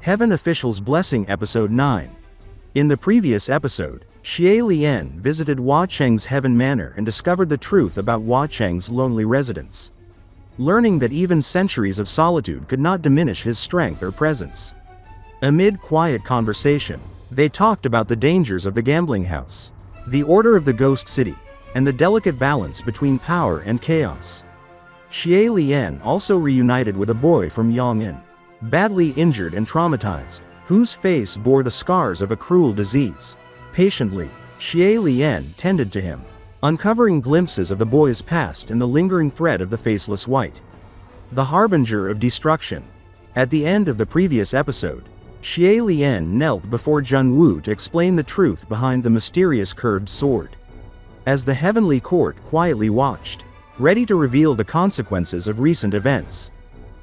Heaven Officials Blessing Episode 9. In the previous episode, Xie Lian visited Hua Cheng's Heaven Manor and discovered the truth about Hua Cheng's lonely residence. Learning that even centuries of solitude could not diminish his strength or presence. Amid quiet conversation, they talked about the dangers of the gambling house, the order of the ghost city, and the delicate balance between power and chaos. Xie Lian also reunited with a boy from Yong'an, badly injured and traumatized, whose face bore the scars of a cruel disease. Patiently, Xie Lian tended to him, uncovering glimpses of the boy's past and the lingering thread of the faceless white, the harbinger of destruction. At the end of the previous episode, Xie Lian knelt before Jun Wu to explain the truth behind the mysterious curved sword. As the heavenly court quietly watched, ready to reveal the consequences of recent events.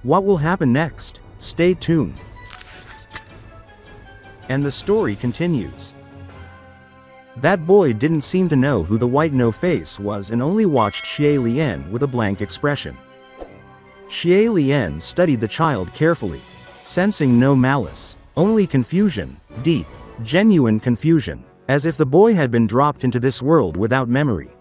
What will happen next? Stay tuned. And the story continues. That boy didn't seem to know who the white no-face was and only watched Xie Lian with a blank expression. Xie Lian studied the child carefully, sensing no malice, only confusion, deep, genuine confusion, as if the boy had been dropped into this world without memory,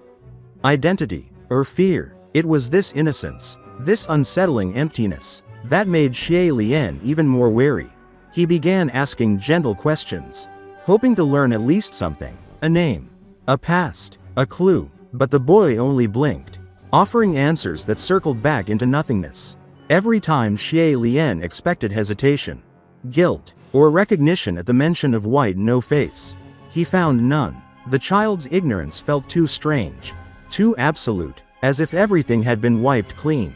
identity, or fear. It was this innocence, this unsettling emptiness, that made Xie Lian even more wary. He began asking gentle questions, hoping to learn at least something, a name, a past, a clue, but the boy only blinked, offering answers that circled back into nothingness. Every time Xie Lian expected hesitation, guilt, or recognition at the mention of white no-face, he found none. The child's ignorance felt too strange, too absolute, as if everything had been wiped clean.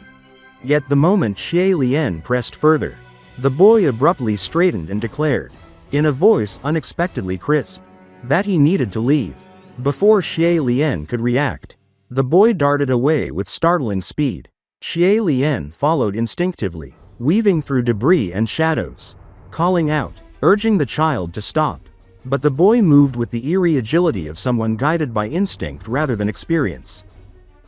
Yet the moment Xie Lian pressed further, the boy abruptly straightened and declared, in a voice unexpectedly crisp, that he needed to leave. Before Xie Lian could react, the boy darted away with startling speed. Xie Lian followed instinctively, weaving through debris and shadows, calling out, urging the child to stop. But the boy moved with the eerie agility of someone guided by instinct rather than experience.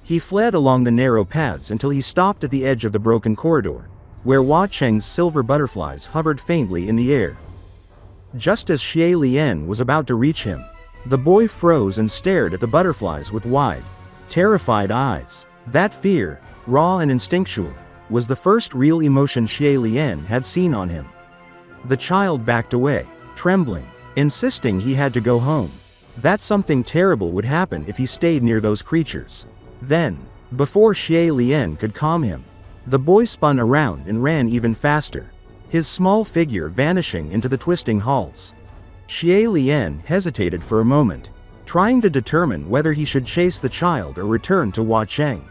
He fled along the narrow paths until he stopped at the edge of the broken corridor, where Hua Cheng's silver butterflies hovered faintly in the air. Just as Xie Lian was about to reach him, the boy froze and stared at the butterflies with wide, terrified eyes. That fear, raw and instinctual, was the first real emotion Xie Lian had seen on him. The child backed away, trembling, insisting he had to go home, that something terrible would happen if he stayed near those creatures. Then, before Xie Lian could calm him, the boy spun around and ran even faster, his small figure vanishing into the twisting halls. Xie Lian hesitated for a moment, trying to determine whether he should chase the child or return to Hua Cheng.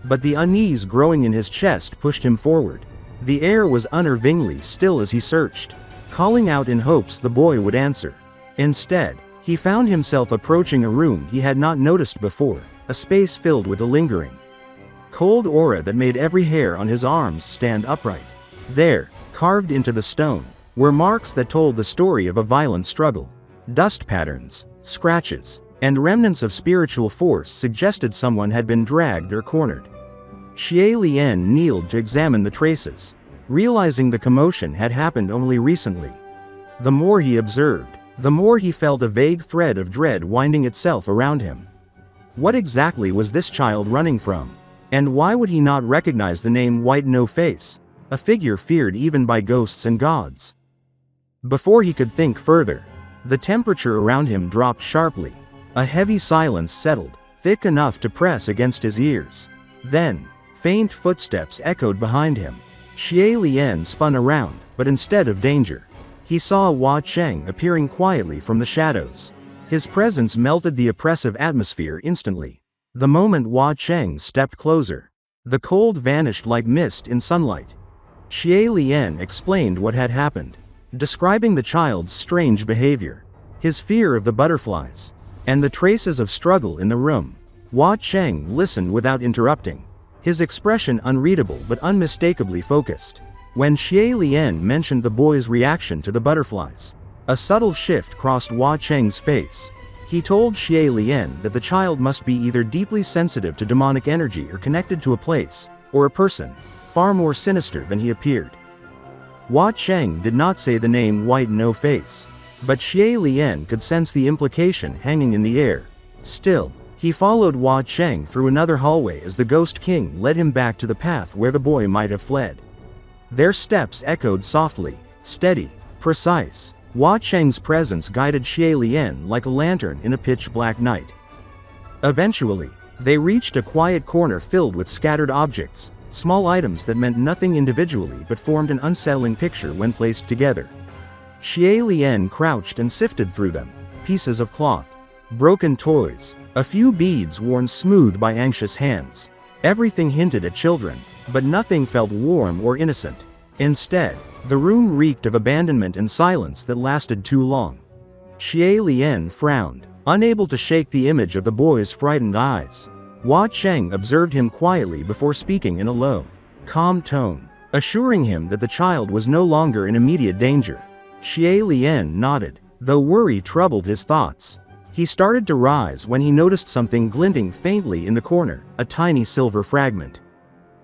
But the unease growing in his chest pushed him forward. The air was unnervingly still as he searched, calling out in hopes the boy would answer. Instead, he found himself approaching a room he had not noticed before, a space filled with a lingering, cold aura that made every hair on his arms stand upright. There, carved into the stone, were marks that told the story of a violent struggle. Dust patterns, scratches, and remnants of spiritual force suggested someone had been dragged or cornered. Xie Lian kneeled to examine the traces, realizing the commotion had happened only recently. The more he observed, the more he felt a vague thread of dread winding itself around him. What exactly was this child running from? And why would he not recognize the name White No-Face, a figure feared even by ghosts and gods? Before he could think further, the temperature around him dropped sharply. A heavy silence settled, thick enough to press against his ears. Then, faint footsteps echoed behind him. Xie Lian spun around, but instead of danger, he saw Hua Cheng appearing quietly from the shadows. His presence melted the oppressive atmosphere instantly. The moment Hua Cheng stepped closer, the cold vanished like mist in sunlight. Xie Lian explained what had happened, describing the child's strange behavior, his fear of the butterflies, and the traces of struggle in the room. Hua Cheng listened without interrupting, his expression unreadable but unmistakably focused. When Xie Lian mentioned the boy's reaction to the butterflies, a subtle shift crossed Hua Cheng's face. He told Xie Lian that the child must be either deeply sensitive to demonic energy or connected to a place, or a person, far more sinister than he appeared. Hua Cheng did not say the name White No Face, but Xie Lian could sense the implication hanging in the air. Still, he followed Hua Cheng through another hallway as the Ghost King led him back to the path where the boy might have fled. Their steps echoed softly, steady, precise. Hua Cheng's presence guided Xie Lian like a lantern in a pitch-black night. Eventually, they reached a quiet corner filled with scattered objects, small items that meant nothing individually but formed an unsettling picture when placed together. Xie Lian crouched and sifted through them. Pieces of cloth, broken toys, a few beads worn smooth by anxious hands. Everything hinted at children, but nothing felt warm or innocent. Instead, the room reeked of abandonment and silence that lasted too long. Xie Lian frowned, unable to shake the image of the boy's frightened eyes. Hua Cheng observed him quietly before speaking in a low, calm tone, assuring him that the child was no longer in immediate danger. Xie Lian nodded, though worry troubled his thoughts. He started to rise when he noticed something glinting faintly in the corner, a tiny silver fragment.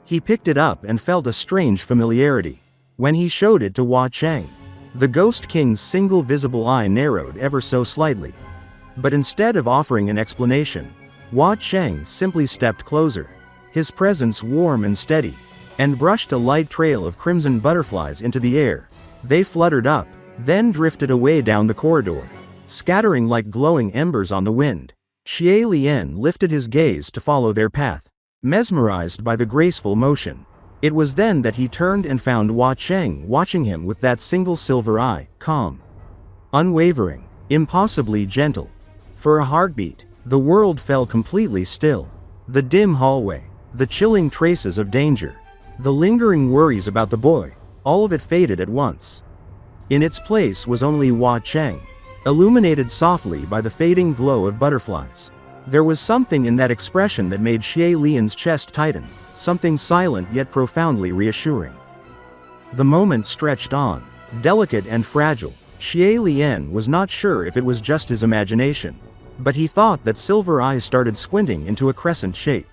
He picked it up and felt a strange familiarity. When he showed it to Hua Cheng, the Ghost King's single visible eye narrowed ever so slightly. But instead of offering an explanation, Hua Cheng simply stepped closer, his presence warm and steady, and brushed a light trail of crimson butterflies into the air. They fluttered up, then drifted away down the corridor, scattering like glowing embers on the wind. Xie Lian lifted his gaze to follow their path, mesmerized by the graceful motion. It was then that he turned and found Hua Cheng watching him with that single silver eye, calm, unwavering, impossibly gentle. For a heartbeat, the world fell completely still. The dim hallway, the chilling traces of danger, the lingering worries about the boy, all of it faded at once. In its place was only Hua Cheng, illuminated softly by the fading glow of butterflies. There was something in that expression that made Xie Lian's chest tighten, something silent yet profoundly reassuring. The moment stretched on, delicate and fragile. Xie Lian was not sure if it was just his imagination, but he thought that silver eyes started squinting into a crescent shape.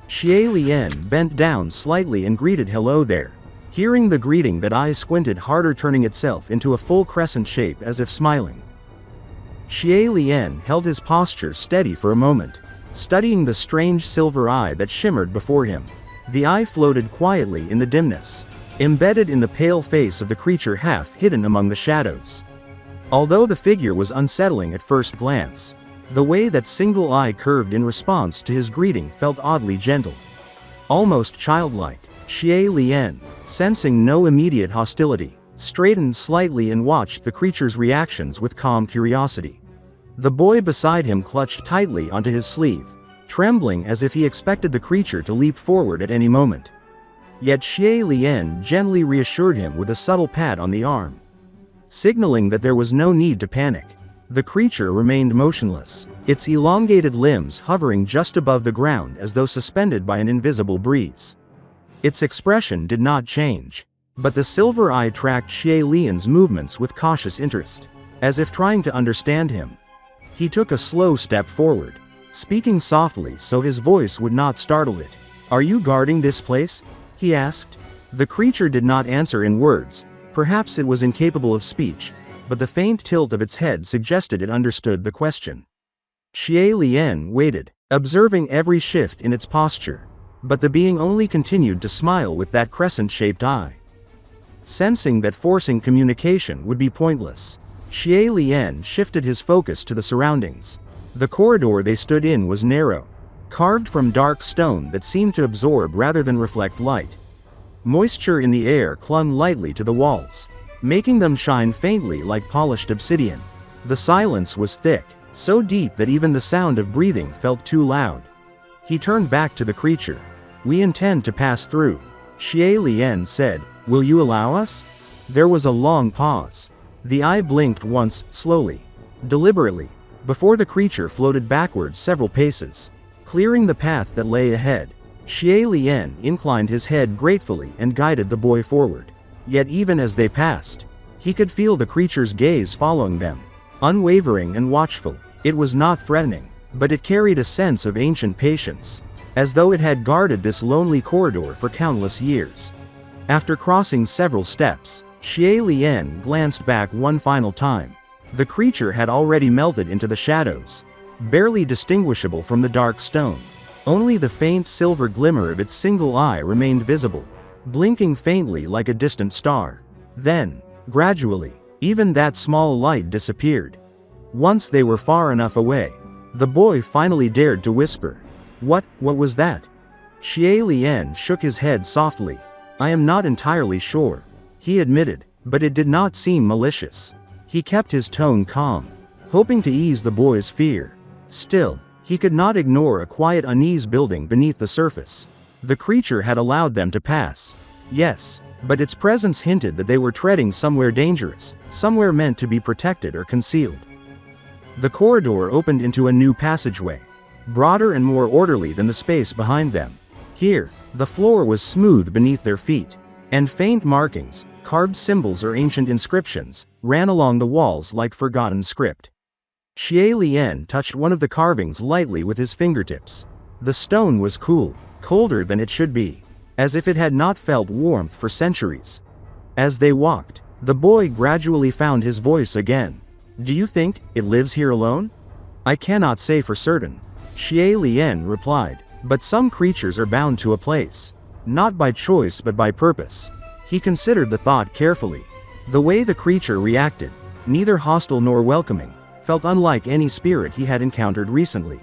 Xie Lian bent down slightly and greeted hello there. Hearing the greeting, that eye squinted harder, turning itself into a full crescent shape as if smiling. Xie Lian held his posture steady for a moment, studying the strange silver eye that shimmered before him. The eye floated quietly in the dimness, embedded in the pale face of the creature half hidden among the shadows. Although the figure was unsettling at first glance, the way that single eye curved in response to his greeting felt oddly gentle, almost childlike. Xie Lian, sensing no immediate hostility, straightened slightly and watched the creature's reactions with calm curiosity. The boy beside him clutched tightly onto his sleeve, trembling as if he expected the creature to leap forward at any moment. Yet Xie Lian gently reassured him with a subtle pat on the arm, signaling that there was no need to panic. The creature remained motionless, its elongated limbs hovering just above the ground as though suspended by an invisible breeze. Its expression did not change, but the silver eye tracked Xie Lian's movements with cautious interest, as if trying to understand him. He took a slow step forward, speaking softly so his voice would not startle it. "Are you guarding this place?" he asked. The creature did not answer in words. Perhaps it was incapable of speech, but the faint tilt of its head suggested it understood the question. Xie Lian waited, observing every shift in its posture, but the being only continued to smile with that crescent-shaped eye. Sensing that forcing communication would be pointless, Xie Lian shifted his focus to the surroundings. The corridor they stood in was narrow, carved from dark stone that seemed to absorb rather than reflect light. Moisture in the air clung lightly to the walls, making them shine faintly like polished obsidian. The silence was thick, so deep that even the sound of breathing felt too loud. He turned back to the creature. "We intend to pass through," Xie Lian said. "Will you allow us?" There was a long pause. The eye blinked once, slowly, deliberately, before the creature floated backward several paces, clearing the path that lay ahead. Xie Lian inclined his head gratefully and guided the boy forward. Yet even as they passed, he could feel the creature's gaze following them, unwavering and watchful. It was not threatening, but it carried a sense of ancient patience, as though it had guarded this lonely corridor for countless years. After crossing several steps, Xie Lian glanced back one final time. The creature had already melted into the shadows, barely distinguishable from the dark stone. Only the faint silver glimmer of its single eye remained visible, blinking faintly like a distant star. Then, gradually, even that small light disappeared. Once they were far enough away, the boy finally dared to whisper. What was that?" Xie Lian shook his head softly. "I am not entirely sure," he admitted, but it did not seem malicious. He kept his tone calm, hoping to ease the boy's fear. Still, he could not ignore a quiet unease building beneath the surface. The creature had allowed them to pass. Yes, but its presence hinted that they were treading somewhere dangerous, somewhere meant to be protected or concealed. The corridor opened into a new passageway, broader and more orderly than the space behind them. Here, the floor was smooth beneath their feet, and faint markings, carved symbols or ancient inscriptions, ran along the walls like forgotten script. Xie Lian touched one of the carvings lightly with his fingertips. The stone was cool, colder than it should be, as if it had not felt warmth for centuries. As they walked, the boy gradually found his voice again. "Do you think it lives here alone?" "I cannot say for certain," Xie Lian replied, "but some creatures are bound to a place. Not by choice but by purpose." He considered the thought carefully. The way the creature reacted, neither hostile nor welcoming, felt unlike any spirit he had encountered recently.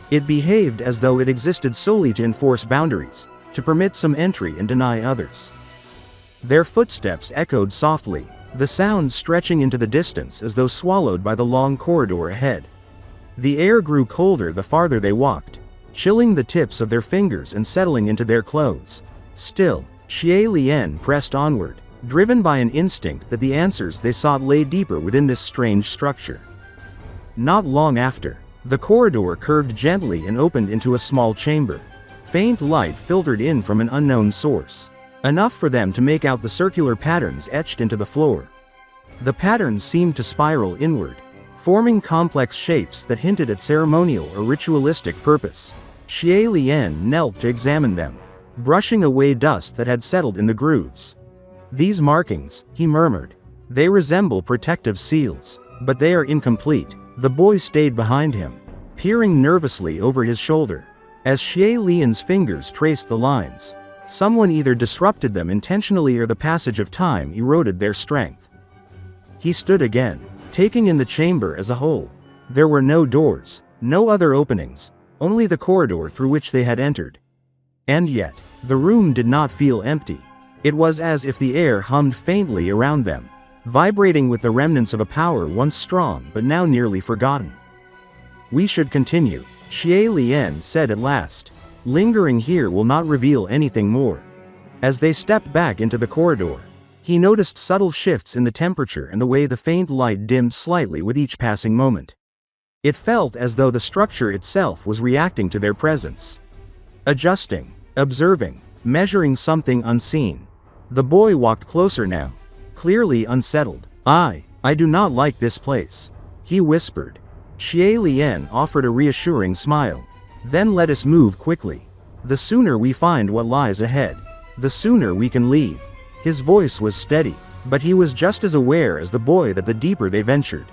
It behaved as though it existed solely to enforce boundaries, to permit some entry and deny others. Their footsteps echoed softly, the sound stretching into the distance as though swallowed by the long corridor ahead. The air grew colder the farther they walked, chilling the tips of their fingers and settling into their clothes. Still, Xie Lian pressed onward, driven by an instinct that the answers they sought lay deeper within this strange structure. Not long after, the corridor curved gently and opened into a small chamber. Faint light filtered in from an unknown source, enough for them to make out the circular patterns etched into the floor. The patterns seemed to spiral inward, forming complex shapes that hinted at ceremonial or ritualistic purpose. Xie Lian knelt to examine them, brushing away dust that had settled in the grooves. "These markings," he murmured. "They resemble protective seals, but they are incomplete." The boy stayed behind him, peering nervously over his shoulder. As Xie Lian's fingers traced the lines, someone either disrupted them intentionally or the passage of time eroded their strength. He stood again, taking in the chamber as a whole. There were no doors, no other openings, only the corridor through which they had entered. And yet, the room did not feel empty. It was as if the air hummed faintly around them, vibrating with the remnants of a power once strong but now nearly forgotten. "We should continue," Xie Lian said at last. "Lingering here will not reveal anything more." As they stepped back into the corridor, he noticed subtle shifts in the temperature and the way the faint light dimmed slightly with each passing moment. It felt as though the structure itself was reacting to their presence. Adjusting, observing, measuring something unseen. The boy walked closer now, clearly unsettled. I do not like this place," he whispered. Xie Lian offered a reassuring smile. "Then let us move quickly. The sooner we find what lies ahead, the sooner we can leave." His voice was steady, but he was just as aware as the boy that the deeper they ventured,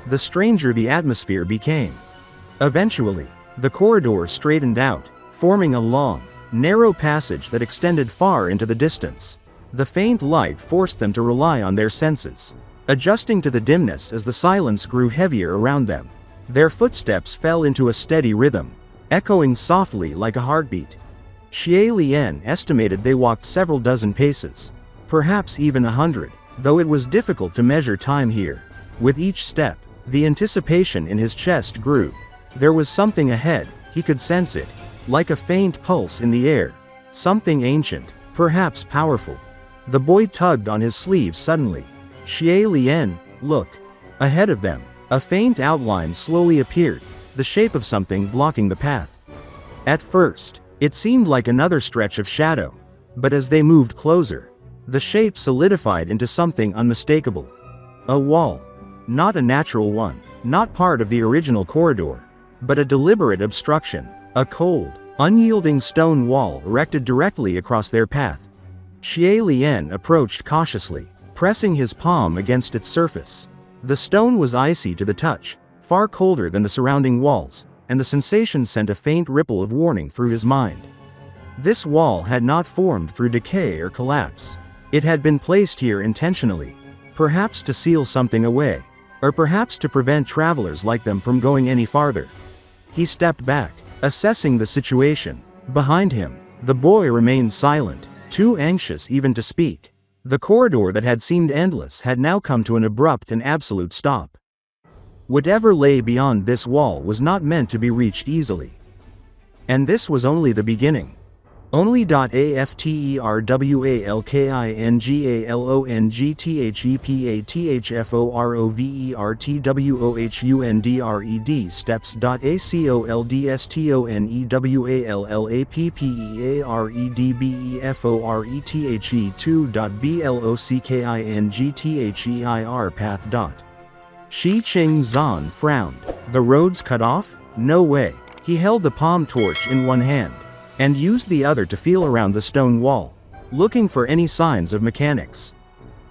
the stranger the atmosphere became. Eventually, the corridor straightened out, forming a long, narrow passage that extended far into the distance. The faint light forced them to rely on their senses, adjusting to the dimness as the silence grew heavier around them. Their footsteps fell into a steady rhythm, echoing softly like a heartbeat. Xie Lian estimated they walked several dozen paces, perhaps even 100, though it was difficult to measure time here. With each step, the anticipation in his chest grew. There was something ahead, he could sense it, like a faint pulse in the air, something ancient, perhaps powerful. The boy tugged on his sleeve suddenly. "Xie Lian, look." Ahead of them, a faint outline slowly appeared, the shape of something blocking the path. At first, it seemed like another stretch of shadow, but as they moved closer, the shape solidified into something unmistakable. A wall. Not a natural one, not part of the original corridor, but a deliberate obstruction, a cold, unyielding stone wall erected directly across their path. Xie Lian approached cautiously, pressing his palm against its surface. The stone was icy to the touch, far colder than the surrounding walls, and the sensation sent a faint ripple of warning through his mind. This wall had not formed through decay or collapse. It had been placed here intentionally, perhaps to seal something away, or perhaps to prevent travelers like them from going any farther. He stepped back, assessing the situation. Behind him, the boy remained silent, too anxious even to speak. The corridor that had seemed endless had now come to an abrupt and absolute stop. Whatever lay beyond this wall was not meant to be reached easily. And this was only the beginning. Only afterwalkingangalathphotropathdred steps.acoldestoneedwallepepperethe2.blockingther path. Xie Zan frowned. The roads cut off? No way. He held the palm torch in one hand, and used the other to feel around the stone wall, looking for any signs of mechanics.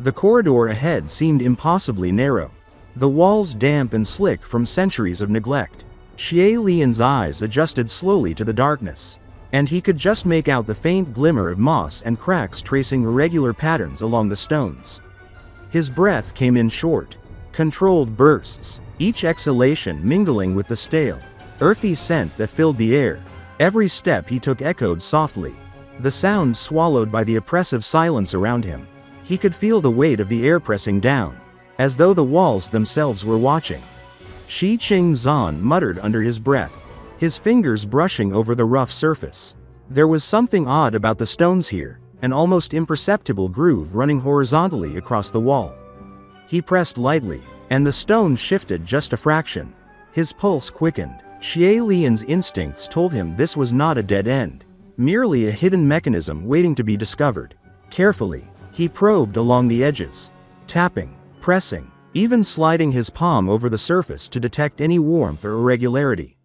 The corridor ahead seemed impossibly narrow, the walls damp and slick from centuries of neglect. Xie Lian's eyes adjusted slowly to the darkness, and he could just make out the faint glimmer of moss and cracks tracing irregular patterns along the stones. His breath came in short, controlled bursts, each exhalation mingling with the stale, earthy scent that filled the air. Every step he took echoed softly, the sound swallowed by the oppressive silence around him. He could feel the weight of the air pressing down, as though the walls themselves were watching. Xie Zan muttered under his breath, his fingers brushing over the rough surface. There was something odd about the stones here, an almost imperceptible groove running horizontally across the wall. He pressed lightly, and the stone shifted just a fraction. His pulse quickened. Xie Lian's instincts told him this was not a dead end, merely a hidden mechanism waiting to be discovered. Carefully, he probed along the edges, tapping, pressing, even sliding his palm over the surface to detect any warmth or irregularity.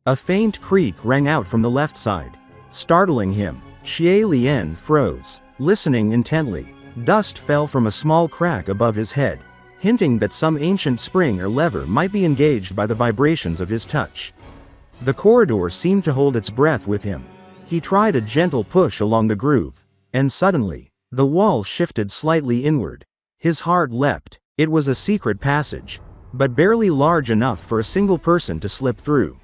A faint creak rang out from the left side, startling him. Xie Lian froze, listening intently. Dust fell from a small crack above his head, hinting that some ancient spring or lever might be engaged by the vibrations of his touch. The corridor seemed to hold its breath with him. He tried a gentle push along the groove, and suddenly, the wall shifted slightly inward. His heart leapt. It was a secret passage, but barely large enough for a single person to slip through.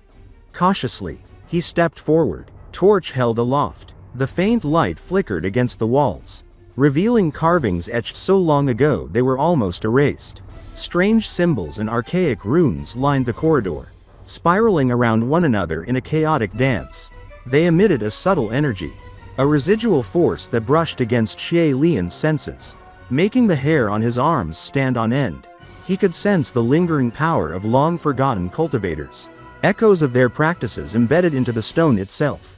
Cautiously, he stepped forward, torch held aloft. The faint light flickered against the walls, revealing carvings etched so long ago they were almost erased. Strange symbols and archaic runes lined the corridor, spiraling around one another in a chaotic dance. They emitted a subtle energy, a residual force that brushed against Xie Lian's senses, making the hair on his arms stand on end. He could sense the lingering power of long-forgotten cultivators, echoes of their practices embedded into the stone itself.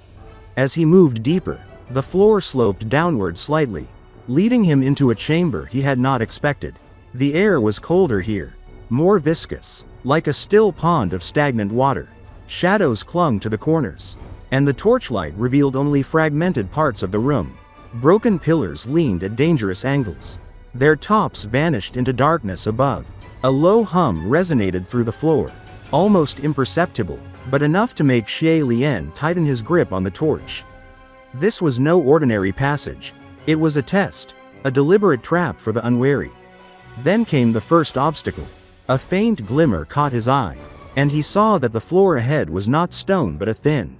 As he moved deeper, the floor sloped downward slightly, leading him into a chamber he had not expected. The air was colder here, more viscous, like a still pond of stagnant water. Shadows clung to the corners, and the torchlight revealed only fragmented parts of the room. Broken pillars leaned at dangerous angles, their tops vanished into darkness above. A low hum resonated through the floor, almost imperceptible, but enough to make Xie Lian tighten his grip on the torch. This was no ordinary passage. It was a test, a deliberate trap for the unwary. Then came the first obstacle. A faint glimmer caught his eye, and he saw that the floor ahead was not stone but a thin,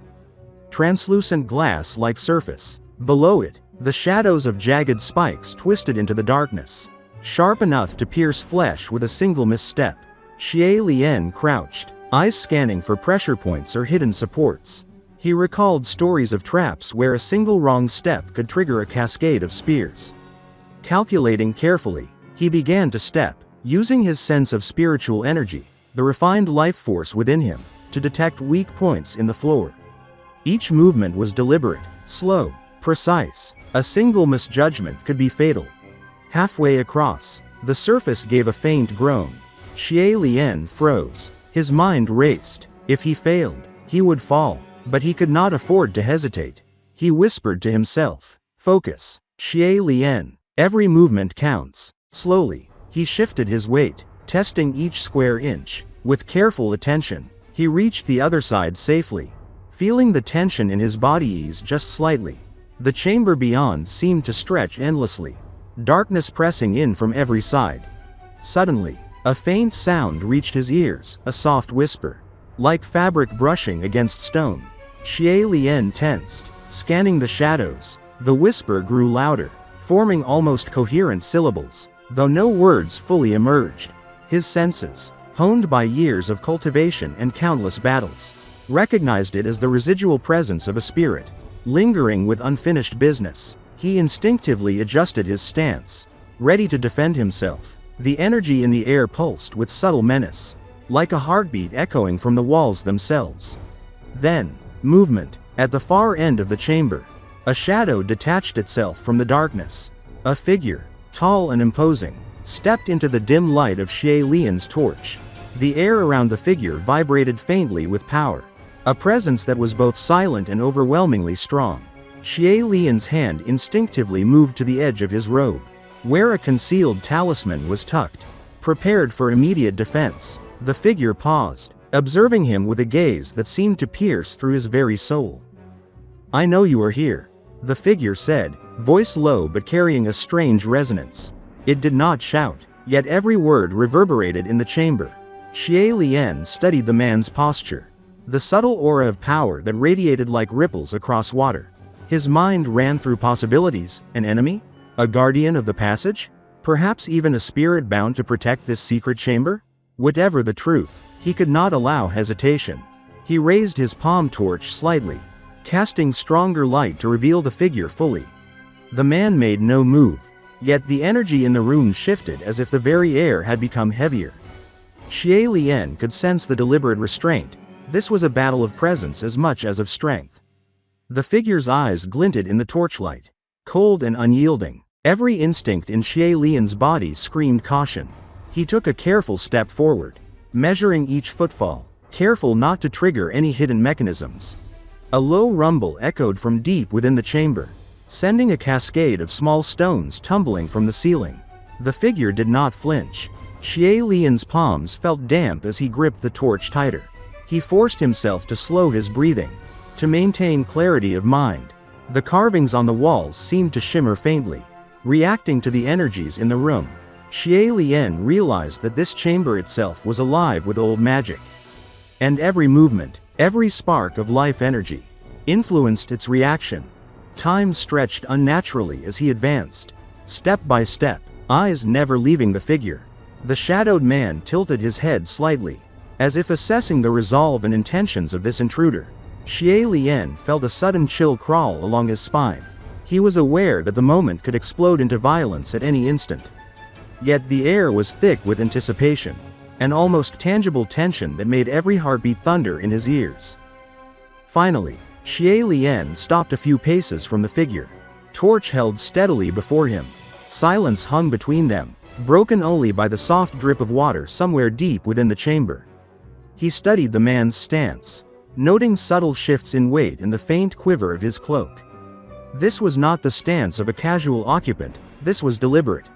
translucent glass-like surface. Below it, the shadows of jagged spikes twisted into the darkness, sharp enough to pierce flesh with a single misstep. Xie Lian crouched, eyes scanning for pressure points or hidden supports. He recalled stories of traps where a single wrong step could trigger a cascade of spears. Calculating carefully, he began to step, using his sense of spiritual energy, the refined life force within him, to detect weak points in the floor. Each movement was deliberate, slow, precise. A single misjudgment could be fatal. Halfway across, the surface gave a faint groan. Xie Lian froze. His mind raced. If he failed, he would fall. But he could not afford to hesitate. He whispered to himself, "Focus, Xie Lian. Every movement counts." Slowly, he shifted his weight, testing each square inch. With careful attention, he reached the other side safely, feeling the tension in his body ease just slightly. The chamber beyond seemed to stretch endlessly, darkness pressing in from every side. Suddenly, a faint sound reached his ears, a soft whisper, like fabric brushing against stone. Xie Lian tensed, scanning the shadows. The whisper grew louder, forming almost coherent syllables, though no words fully emerged. His senses, honed by years of cultivation and countless battles, recognized it as the residual presence of a spirit, lingering with unfinished business. He instinctively adjusted his stance, ready to defend himself. The energy in the air pulsed with subtle menace, like a heartbeat echoing from the walls themselves. Then, movement. At the far end of the chamber, a shadow detached itself from the darkness. A figure, tall and imposing, stepped into the dim light of Xie Lian's torch. The air around the figure vibrated faintly with power, a presence that was both silent and overwhelmingly strong. Xie Lian's hand instinctively moved to the edge of his robe, where a concealed talisman was tucked, prepared for immediate defense. The figure paused, observing him with a gaze that seemed to pierce through his very soul. "I know you are here," the figure said, voice low but carrying a strange resonance. It did not shout, yet every word reverberated in the chamber. Xie Lian studied the man's posture, the subtle aura of power that radiated like ripples across water. His mind ran through possibilities: an enemy? A guardian of the passage? Perhaps even a spirit bound to protect this secret chamber? Whatever the truth, he could not allow hesitation. He raised his palm torch slightly, casting stronger light to reveal the figure fully. The man made no move, yet the energy in the room shifted as if the very air had become heavier. Xie Lian could sense the deliberate restraint. This was a battle of presence as much as of strength. The figure's eyes glinted in the torchlight, cold and unyielding. Every instinct in Xie Lian's body screamed caution. He took a careful step forward, measuring each footfall, careful not to trigger any hidden mechanisms. A low rumble echoed from deep within the chamber, sending a cascade of small stones tumbling from the ceiling. The figure did not flinch. Xie Lian's palms felt damp as he gripped the torch tighter. He forced himself to slow his breathing, to maintain clarity of mind. The carvings on the walls seemed to shimmer faintly, reacting to the energies in the room. Xie Lian realized that this chamber itself was alive with old magic. And every movement, every spark of life energy, influenced its reaction. Time stretched unnaturally as he advanced, step by step, eyes never leaving the figure. The shadowed man tilted his head slightly, as if assessing the resolve and intentions of this intruder. Xie Lian felt a sudden chill crawl along his spine. He was aware that the moment could explode into violence at any instant. Yet the air was thick with anticipation, an almost tangible tension that made every heartbeat thunder in his ears. Finally, Xie Lian stopped a few paces from the figure, torch held steadily before him. Silence hung between them, broken only by the soft drip of water somewhere deep within the chamber. He studied the man's stance, noting subtle shifts in weight and the faint quiver of his cloak. This was not the stance of a casual occupant, this was deliberate.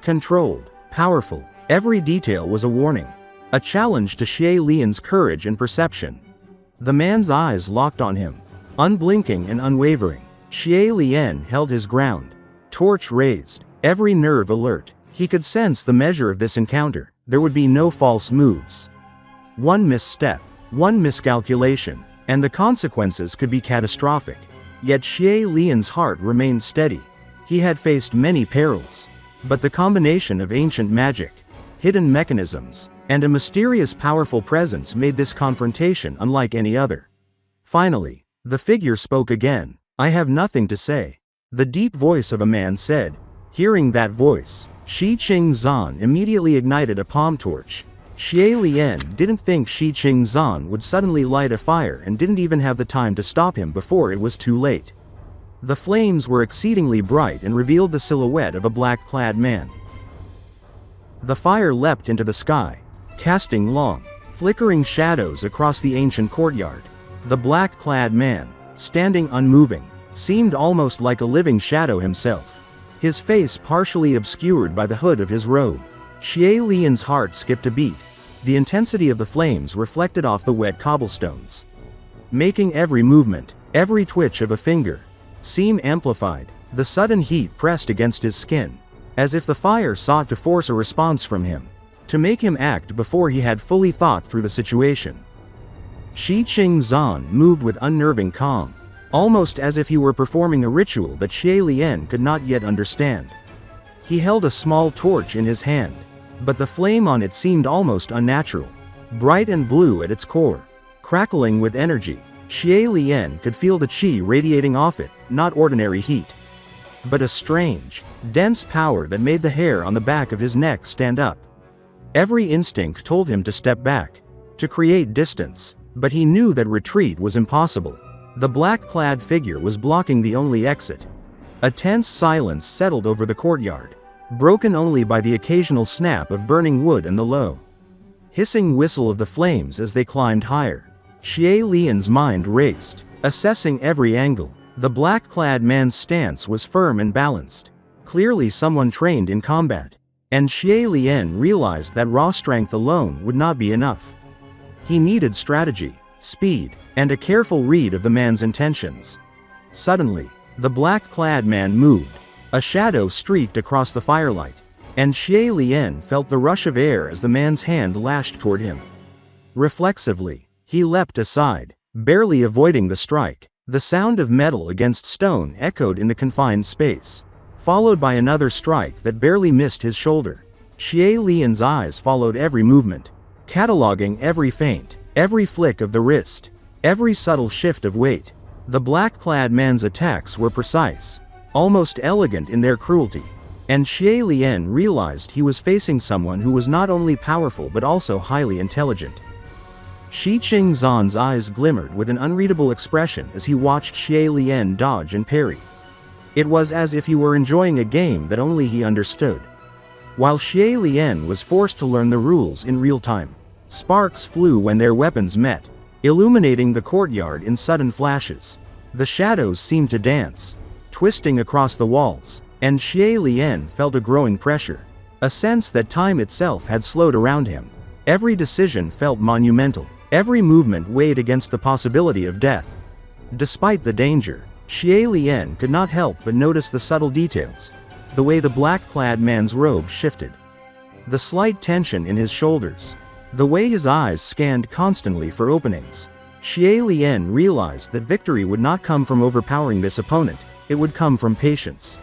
Controlled, powerful, every detail was a warning, a challenge to Xie Lian's courage and perception. The man's eyes locked on him, unblinking and unwavering. Xie Lian held his ground, torch raised, every nerve alert. He could sense the measure of this encounter. There would be no false moves. One misstep, one miscalculation, and the consequences could be catastrophic. Yet Xie Lian's heart remained steady. He had faced many perils, but the combination of ancient magic, hidden mechanisms, and a mysterious powerful presence made this confrontation unlike any other. Finally, the figure spoke again. "I have nothing to say," the deep voice of a man said. Hearing that voice, Xi Qingzan immediately ignited a palm torch. Xie Lian didn't think Xi Qingzan would suddenly light a fire and didn't even have the time to stop him before it was too late. The flames were exceedingly bright and revealed the silhouette of a black-clad man. The fire leapt into the sky, casting long, flickering shadows across the ancient courtyard. The black-clad man, standing unmoving, seemed almost like a living shadow himself. his face partially obscured by the hood of his robe. Xie Lian's heart skipped a beat. The intensity of the flames reflected off the wet cobblestones, making every movement, every twitch of a finger, seem amplified. The sudden heat pressed against his skin, as if the fire sought to force a response from him, to make him act before he had fully thought through the situation. Xi Qingzhan moved with unnerving calm, almost as if he were performing a ritual that Xie Lian could not yet understand. He held a small torch in his hand, but the flame on it seemed almost unnatural, bright and blue at its core, crackling with energy. Xie Lian could feel the qi radiating off it, not ordinary heat, but a strange, dense power that made the hair on the back of his neck stand up. Every instinct told him to step back, to create distance, but he knew that retreat was impossible. The black-clad figure was blocking the only exit. A tense silence settled over the courtyard, broken only by the occasional snap of burning wood and the low, hissing whistle of the flames as they climbed higher. Xie Lian's mind raced, assessing every angle. The black-clad man's stance was firm and balanced, clearly someone trained in combat. And Xie Lian realized that raw strength alone would not be enough. He needed strategy, speed, and a careful read of the man's intentions. Suddenly, the black-clad man moved. A shadow streaked across the firelight, and Xie Lian felt the rush of air as the man's hand lashed toward him. Reflexively, he leapt aside, barely avoiding the strike. The sound of metal against stone echoed in the confined space, followed by another strike that barely missed his shoulder. Xie Lian's eyes followed every movement, cataloging every feint, every flick of the wrist, every subtle shift of weight. The black-clad man's attacks were precise, almost elegant in their cruelty, and Xie Lian realized he was facing someone who was not only powerful but also highly intelligent. Xi Qingzhan's eyes glimmered with an unreadable expression as he watched Xie Lian dodge and parry. It was as if he were enjoying a game that only he understood. While Xie Lian was forced to learn the rules in real time, sparks flew when their weapons met, illuminating the courtyard in sudden flashes. The shadows seemed to dance, twisting across the walls, and Xie Lian felt a growing pressure, a sense that time itself had slowed around him. Every decision felt monumental. Every movement weighed against the possibility of death. Despite the danger, Xie Lian could not help but notice the subtle details. The way the black-clad man's robe shifted, the slight tension in his shoulders, the way his eyes scanned constantly for openings. Xie Lian realized that victory would not come from overpowering this opponent, it would come from patience,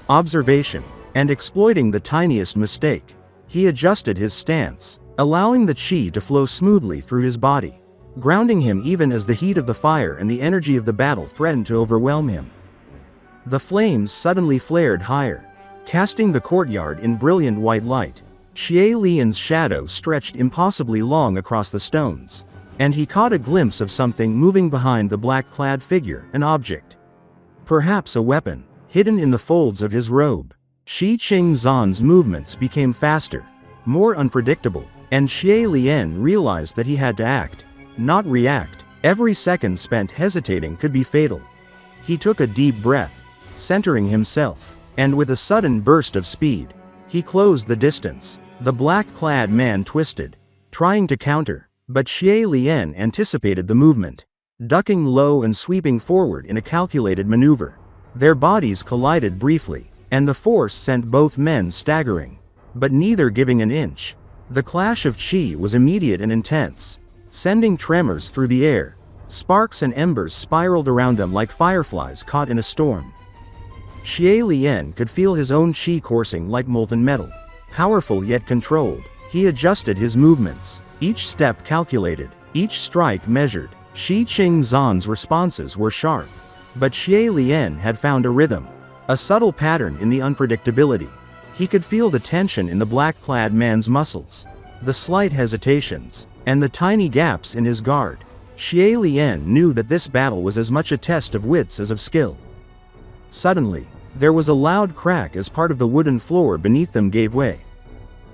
observation, and exploiting the tiniest mistake. He adjusted his stance, allowing the qi to flow smoothly through his body, grounding him even as the heat of the fire and the energy of the battle threatened to overwhelm him. The flames suddenly flared higher, casting the courtyard in brilliant white light. Xie Lian's shadow stretched impossibly long across the stones, and he caught a glimpse of something moving behind the black-clad figure, an object. Perhaps a weapon, hidden in the folds of his robe. Xi Qingzhan's movements became faster, more unpredictable, and Xie Lian realized that he had to act, not react. Every second spent hesitating could be fatal. He took a deep breath, centering himself, and with a sudden burst of speed, he closed the distance. The black-clad man twisted, trying to counter, but Xie Lian anticipated the movement, ducking low and sweeping forward in a calculated maneuver. Their bodies collided briefly, and the force sent both men staggering, but neither giving an inch. The clash of qi was immediate and intense, sending tremors through the air. Sparks and embers spiraled around them like fireflies caught in a storm. Xie Lian could feel his own qi coursing like molten metal, powerful yet controlled. He adjusted his movements, each step calculated, each strike measured. Xi Qingzhan's responses were sharp, but Xie Lian had found a rhythm, a subtle pattern in the unpredictability. He could feel the tension in the black-clad man's muscles, the slight hesitations, and the tiny gaps in his guard. Xie Lian knew that this battle was as much a test of wits as of skill. Suddenly, there was a loud crack as part of the wooden floor beneath them gave way.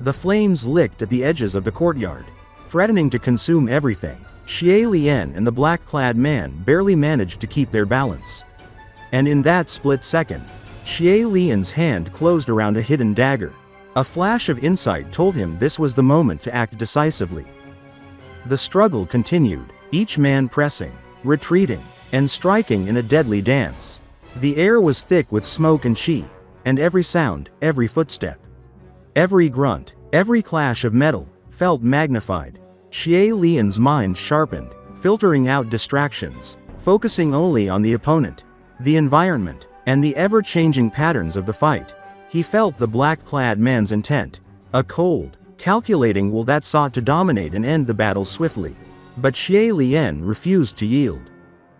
The flames licked at the edges of the courtyard, threatening to consume everything. Xie Lian and the black-clad man barely managed to keep their balance. And in that split second, Xie Lian's hand closed around a hidden dagger. A flash of insight told him this was the moment to act decisively. The struggle continued, each man pressing, retreating, and striking in a deadly dance. The air was thick with smoke and qi, and every sound, every footstep, every grunt, every clash of metal, felt magnified. Xie Lian's mind sharpened, filtering out distractions, focusing only on the opponent, the environment, and the ever-changing patterns of the fight. He felt the black-clad man's intent, a cold, calculating will that sought to dominate and end the battle swiftly. But Xie Lian refused to yield.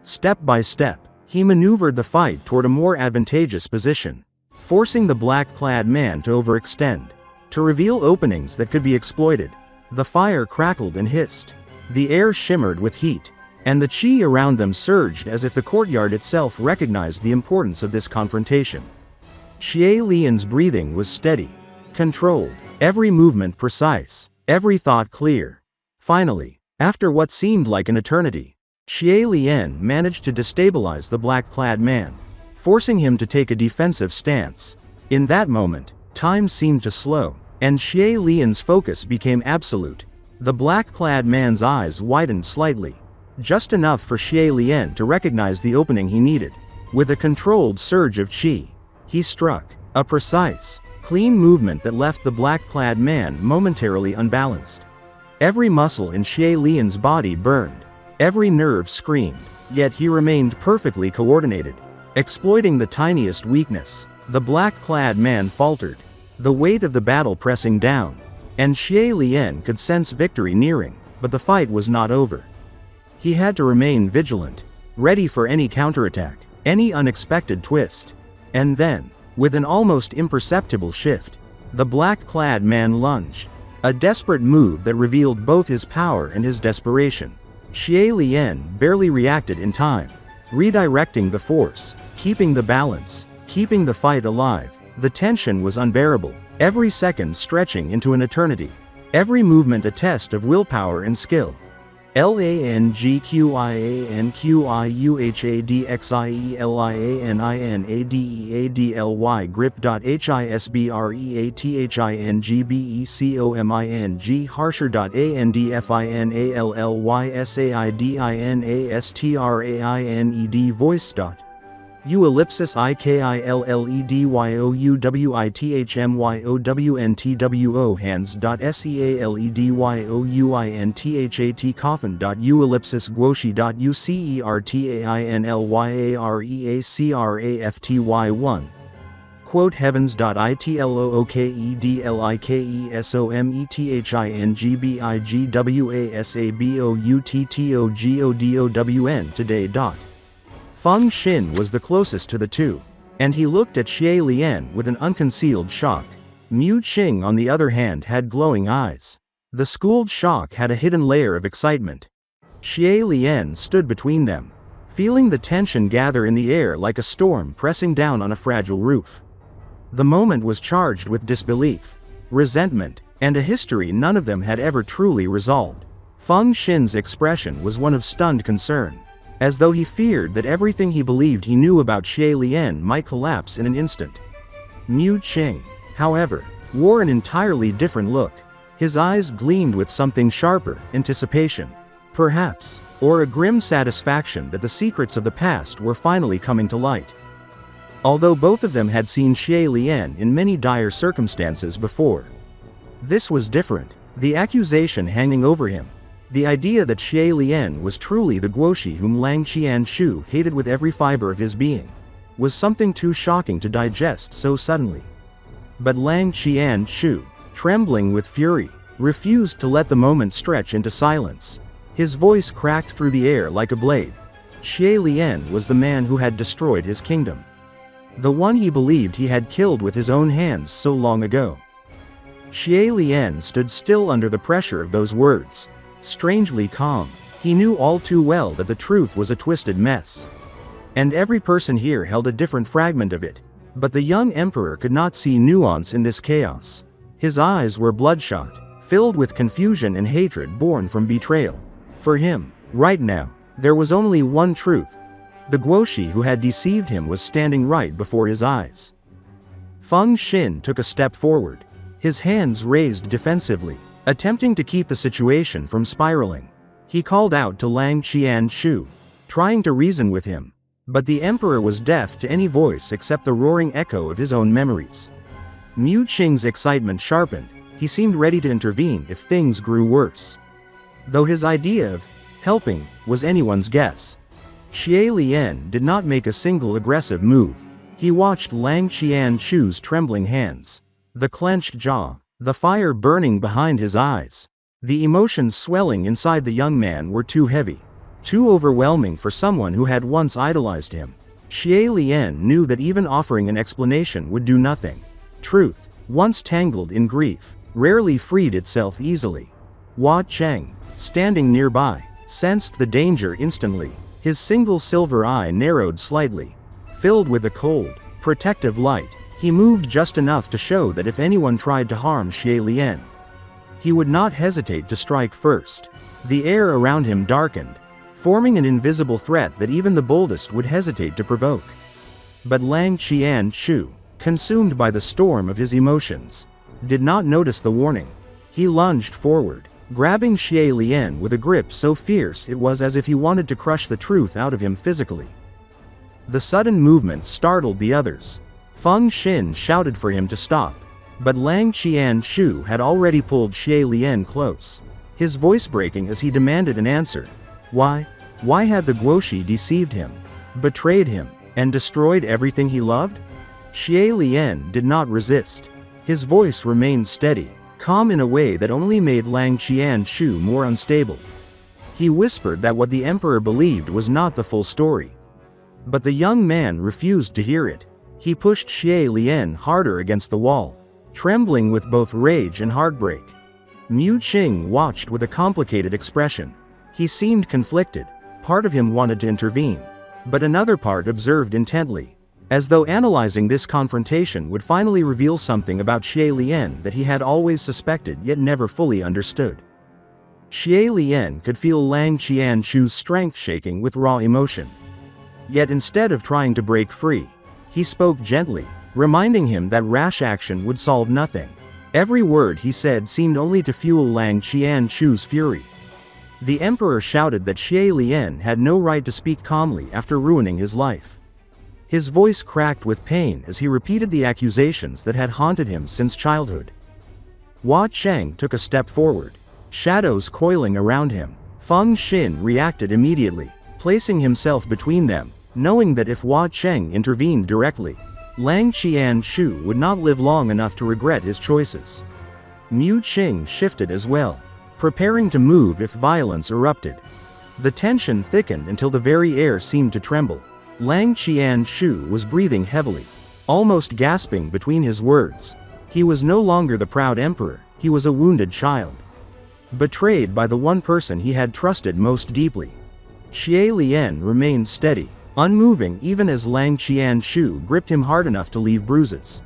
Step by step, he maneuvered the fight toward a more advantageous position, forcing the black-clad man to overextend, to reveal openings that could be exploited. The fire crackled and hissed. The air shimmered with heat, and the qi around them surged as if the courtyard itself recognized the importance of this confrontation. Xie Lian's breathing was steady, controlled, every movement precise, every thought clear. Finally, after what seemed like an eternity, Xie Lian managed to destabilize the black-clad man, forcing him to take a defensive stance. In that moment, time seemed to slow, and Xie Lian's focus became absolute. The black-clad man's eyes widened slightly, just enough for Xie Lian to recognize the opening he needed. With a controlled surge of qi, he struck, a precise, clean movement that left the black-clad man momentarily unbalanced. Every muscle in Xie Lian's body burned, every nerve screamed, yet he remained perfectly coordinated. Exploiting the tiniest weakness, the black-clad man faltered, the weight of the battle pressing down, and Xie Lian could sense victory nearing, but the fight was not over. He had to remain vigilant, ready for any counterattack, any unexpected twist. And then, with an almost imperceptible shift, the black-clad man lunged, a desperate move that revealed both his power and his desperation. Xie Lian barely reacted in time, redirecting the force, keeping the balance, keeping the fight alive. The tension was unbearable, every second stretching into an eternity, every movement a test of willpower and skill. Lang Qian Qiu grip.hisbreathingbecoming harsher.andfindallysaidinastraned voice. U ellipsis ikilledyouwithmyowntwo hands.sealedyouinthat coffin.u ellipsis guoshi.ucertainlyarreacrafty1 quote heavens.itlookedlikesomethingwasabouttogdown today. Feng was the closest to the two, and he looked at Xie Lian with an unconcealed shock. Mu Qing, on the other hand, had glowing eyes. The schooled shock had a hidden layer of excitement. Xie Lian stood between them, feeling the tension gather in the air like a storm pressing down on a fragile roof. The moment was charged with disbelief, resentment, and a history none of them had ever truly resolved. Feng Xin's expression was one of stunned concern, as though he feared that everything he believed he knew about Xie Lian might collapse in an instant. Mu Qing, however, wore an entirely different look. His eyes gleamed with something sharper, anticipation, perhaps, or a grim satisfaction that the secrets of the past were finally coming to light. Although both of them had seen Xie Lian in many dire circumstances before, this was different. The accusation hanging over him, the idea that Xie Lian was truly the Guoshi whom Lang Qian Qiu hated with every fiber of his being, was something too shocking to digest so suddenly. But Lang Qian Qiu, trembling with fury, refused to let the moment stretch into silence. His voice cracked through the air like a blade. Xie Lian was the man who had destroyed his kingdom, the one he believed he had killed with his own hands so long ago. Xie Lian stood still under the pressure of those words, strangely calm. He knew all too well that the truth was a twisted mess, and every person here held a different fragment of it. But the young emperor could not see nuance in this chaos. His eyes were bloodshot, filled with confusion and hatred born from betrayal. For him, right now, there was only one truth. The Guoshi who had deceived him was standing right before his eyes. Feng Xin took a step forward, his hands raised defensively, attempting to keep the situation from spiraling. He called out to Lang Qian Qiu, trying to reason with him, but the emperor was deaf to any voice except the roaring echo of his own memories. Mu Qing's excitement sharpened, he seemed ready to intervene if things grew worse. Though his idea of helping was anyone's guess. Xie Lian did not make a single aggressive move. He watched Lang Qian Qiu's trembling hands, the clenched jaw, the fire burning behind his eyes. The emotions swelling inside the young man were too heavy, too overwhelming for someone who had once idolized him. Xie Lian knew that even offering an explanation would do nothing. Truth, once tangled in grief, rarely freed itself easily. Hua Cheng, standing nearby, sensed the danger instantly. His single silver eye narrowed slightly, filled with a cold, protective light. He moved just enough to show that if anyone tried to harm Xie Lian, he would not hesitate to strike first. The air around him darkened, forming an invisible threat that even the boldest would hesitate to provoke. But Lang Qian Qiu, consumed by the storm of his emotions, did not notice the warning. He lunged forward, grabbing Xie Lian with a grip so fierce it was as if he wanted to crush the truth out of him physically. The sudden movement startled the others. Feng Xin shouted for him to stop, but Lang Qian Qiu had already pulled Xie Lian close, his voice breaking as he demanded an answer. Why had the Guoshi deceived him, betrayed him, and destroyed everything he loved? Xie Lian did not resist. His voice remained steady, calm in a way that only made Lang Qian Qiu more unstable. He whispered that what the emperor believed was not the full story. But the young man refused to hear it. He pushed Xie Lian harder against the wall, trembling with both rage and heartbreak. Mu Qing watched with a complicated expression. He seemed conflicted. Part of him wanted to intervene, but another part observed intently, as though analyzing this confrontation would finally reveal something about Xie Lian that he had always suspected yet never fully understood. Xie Lian could feel Lang Qian Qiu's strength shaking with raw emotion. Yet instead of trying to break free, he spoke gently, reminding him that rash action would solve nothing. Every word he said seemed only to fuel Lang Qian Qiu's fury. The emperor shouted that Xie Lian had no right to speak calmly after ruining his life. His voice cracked with pain as he repeated the accusations that had haunted him since childhood. Hua Cheng took a step forward, shadows coiling around him. Feng Xin reacted immediately, placing himself between them, knowing that if Hua Cheng intervened directly, Lang Qian Qiu would not live long enough to regret his choices. Mu Qing shifted as well, preparing to move if violence erupted. The tension thickened until the very air seemed to tremble. Lang Qian Qiu was breathing heavily, almost gasping between his words. He was no longer the proud emperor, he was a wounded child, betrayed by the one person he had trusted most deeply. Xie Lian remained steady, unmoving even as Lang Qian Qiu gripped him hard enough to leave bruises.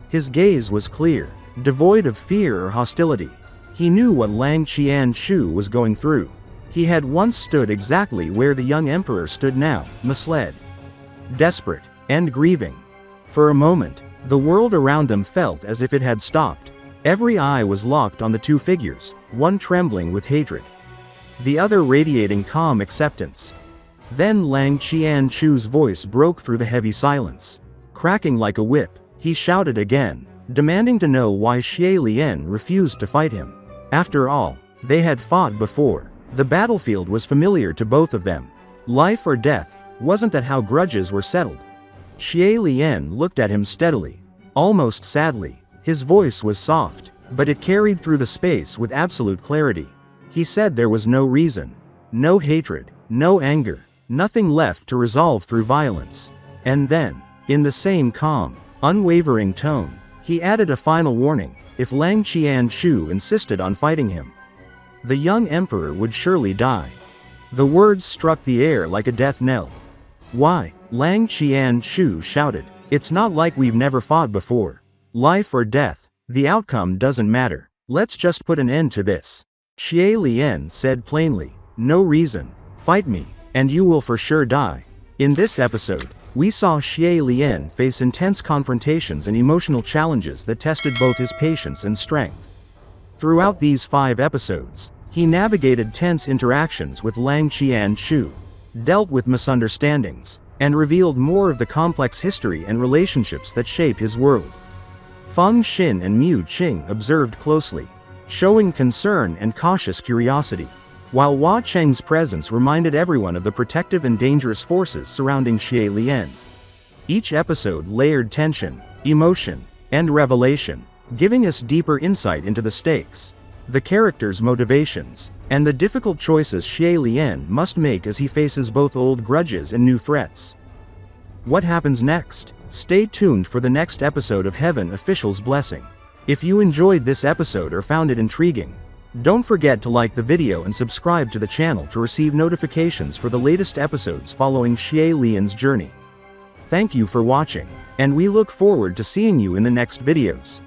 His gaze was clear, devoid of fear or hostility. He knew what Lang Qian Qiu was going through. He had once stood exactly where the young emperor stood now, misled, desperate, and grieving. For a moment, the world around them felt as if it had stopped. Every eye was locked on the two figures, one trembling with hatred, the other radiating calm acceptance. Then Lang Qian Qiu's voice broke through the heavy silence. Cracking like a whip, he shouted again, demanding to know why Xie Lian refused to fight him. After all, they had fought before. The battlefield was familiar to both of them. Life or death, wasn't that how grudges were settled? Xie Lian looked at him steadily, almost sadly. His voice was soft, but it carried through the space with absolute clarity. He said there was no reason, no hatred, no anger, nothing left to resolve through violence. And then, in the same calm, unwavering tone, he added a final warning: if Lang Qian Qiu insisted on fighting him, the young emperor would surely die. The words struck the air like a death knell. Why? Lang Qian Qiu shouted. It's not like we've never fought before. Life or death, the outcome doesn't matter. Let's just put an end to this. Xie Lian said plainly. No reason. Fight me, and you will for sure die. In this episode, We saw Xie Lian face intense confrontations and emotional challenges that tested both his patience and strength. Throughout these 5 episodes, he navigated tense interactions with Lang Qian Qiu, dealt with misunderstandings, and revealed more of the complex history and relationships that shape his world. Feng Xin and Mu Qing observed closely, showing concern and cautious curiosity, while Hua Cheng's presence reminded everyone of the protective and dangerous forces surrounding Xie Lian. Each episode layered tension, emotion, and revelation, giving us deeper insight into the stakes, the characters' motivations, and the difficult choices Xie Lian must make as he faces both old grudges and new threats. What happens next? Stay tuned for the next episode of Heaven Official's Blessing. If you enjoyed this episode or found it intriguing, don't forget to like the video and subscribe to the channel to receive notifications for the latest episodes following Xie Lian's journey. Thank you for watching, and we look forward to seeing you in the next videos.